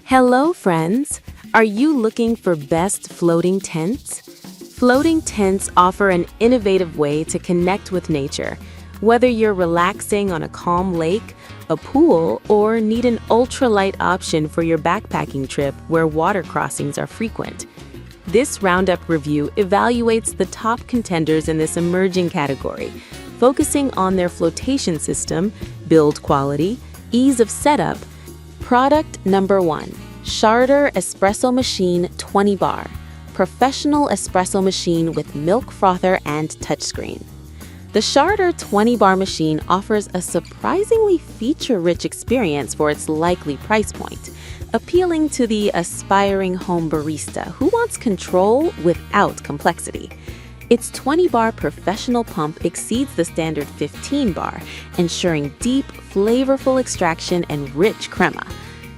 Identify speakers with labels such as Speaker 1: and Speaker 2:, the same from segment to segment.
Speaker 1: Hello, friends! Are you looking for best floating tents? Floating tents offer an innovative way to connect with nature. Whether you're relaxing on a calm lake, a pool, or need an ultralight option for your backpacking trip where water crossings are frequent. This Roundup review evaluates the top contenders in this emerging category, focusing on their flotation system, build quality, ease of setup. Product number 1. Charter Espresso Machine 20 Bar. Professional espresso machine with milk frother and touchscreen. The Charter 20 Bar machine offers a surprisingly feature-rich experience for its likely price point, appealing to the aspiring home barista who wants control without complexity. Its 20-bar professional pump exceeds the standard 15-bar, ensuring deep, flavorful extraction and rich crema.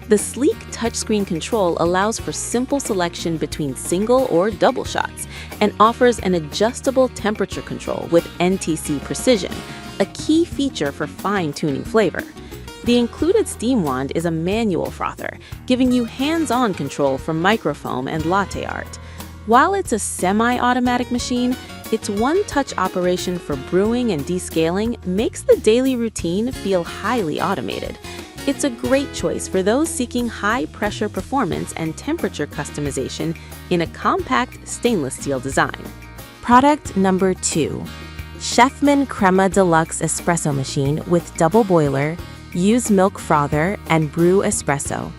Speaker 1: The sleek touchscreen control allows for simple selection between single or double shots and offers an adjustable temperature control with NTC precision, a key feature for fine-tuning flavor. The included steam wand is a manual frother, giving you hands-on control for microfoam and latte art. While it's a semi-automatic machine, its one-touch operation for brewing and descaling makes the daily routine feel highly automated. It's a great choice for those seeking high-pressure performance and temperature customization in a compact stainless steel design. Product number 2. Chefman Crema Deluxe Espresso Machine with double boiler, use milk frother, and brew espresso.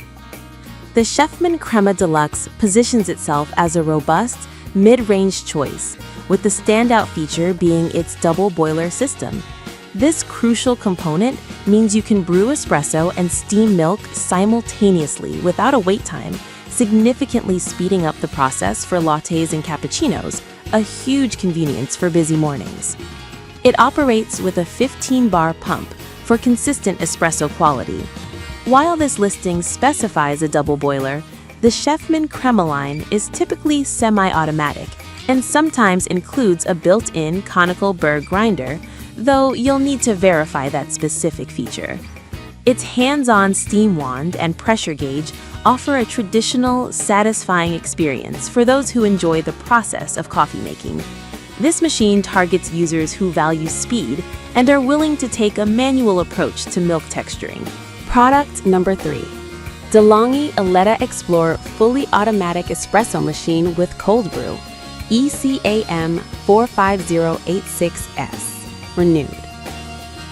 Speaker 1: The Chefman Crema Deluxe positions itself as a robust, mid-range choice, with the standout feature being its double boiler system. This crucial component means you can brew espresso and steam milk simultaneously without a wait time, significantly speeding up the process for lattes and cappuccinos, a huge convenience for busy mornings. It operates with a 15-bar pump for consistent espresso quality. While this listing specifies a double boiler, the Chefman Crema line is typically semi-automatic and sometimes includes a built-in conical burr grinder, though you'll need to verify that specific feature. Its hands-on steam wand and pressure gauge offer a traditional, satisfying experience for those who enjoy the process of coffee making. This machine targets users who value speed and are willing to take a manual approach to milk texturing. Product number 3. DeLonghi Aletta Explore Fully Automatic Espresso Machine with Cold Brew, ECAM 45086S, renewed.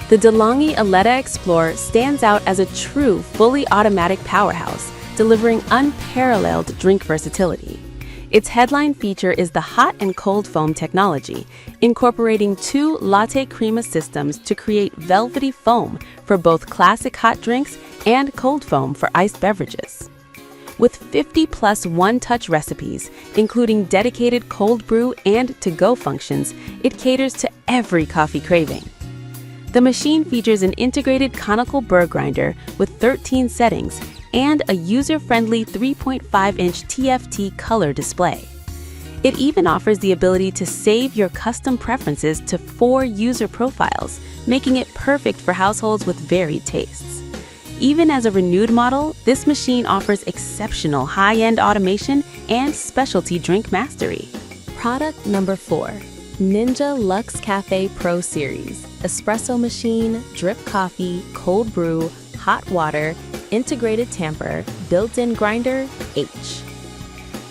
Speaker 1: The DeLonghi Aletta Explore stands out as a true fully automatic powerhouse, delivering unparalleled drink versatility. Its headline feature is the hot and cold foam technology, incorporating 2 latte crema systems to create velvety foam for both classic hot drinks and cold foam for iced beverages. With 50-plus one-touch recipes, including dedicated cold brew and to-go functions, it caters to every coffee craving. The machine features an integrated conical burr grinder with 13 settings and a user-friendly 3.5-inch TFT color display. It even offers the ability to save your custom preferences to 4 user profiles, making it perfect for households with varied tastes. Even as a renewed model, this machine offers exceptional high-end automation and specialty drink mastery. Product number 4. Ninja Luxe Cafe Pro Series Espresso Machine, Drip Coffee, Cold Brew, Hot Water, Integrated Tamper, Built-in Grinder, H.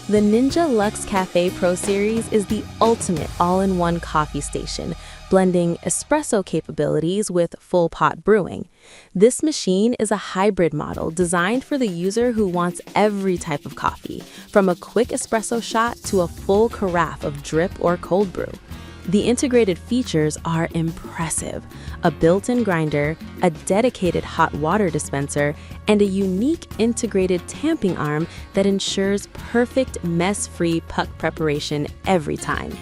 Speaker 1: The Ninja Luxe Cafe Pro Series is the ultimate all-in-one coffee station, blending espresso capabilities with full pot brewing. This machine is a hybrid model designed for the user who wants every type of coffee, from a quick espresso shot to a full carafe of drip or cold brew. The integrated features are impressive: a built-in grinder, a dedicated hot water dispenser, and a unique integrated tamping arm that ensures perfect mess-free puck preparation every time.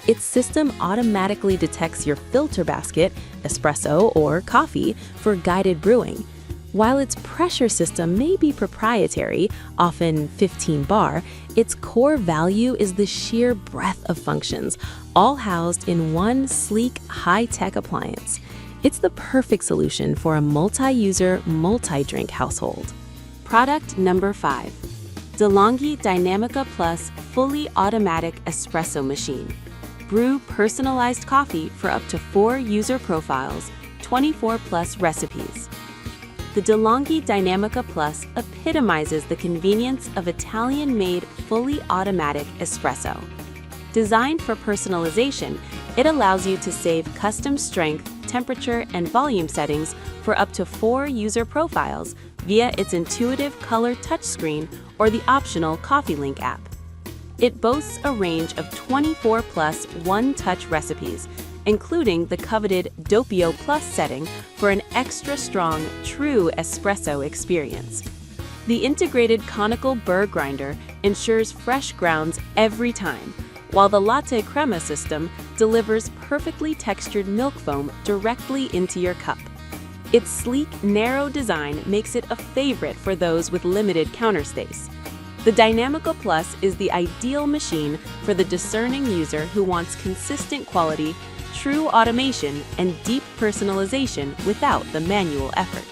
Speaker 1: Its system automatically detects your filter basket, espresso or coffee, for guided brewing. While its pressure system may be proprietary, often 15 bar, its core value is the sheer breadth of functions, all housed in one sleek, high-tech appliance. It's the perfect solution for a multi-user, multi-drink household. Product number 5. DeLonghi Dynamica Plus Fully Automatic Espresso Machine. Brew personalized coffee for up to 4 user profiles, 24 plus recipes. The DeLonghi Dynamica Plus epitomizes the convenience of Italian-made fully automatic espresso. Designed for personalization, it allows you to save custom strength, temperature, and volume settings for up to 4 user profiles via its intuitive color touchscreen or the optional Coffee Link app. It boasts a range of 24 plus one-touch recipes, including the coveted Doppio Plus setting for an extra strong, true espresso experience. The integrated conical burr grinder ensures fresh grounds every time, while the latte crema system delivers perfectly textured milk foam directly into your cup. Its sleek, narrow design makes it a favorite for those with limited counter space. The Dynamica Plus is the ideal machine for the discerning user who wants consistent quality, true automation, and deep personalization without the manual effort.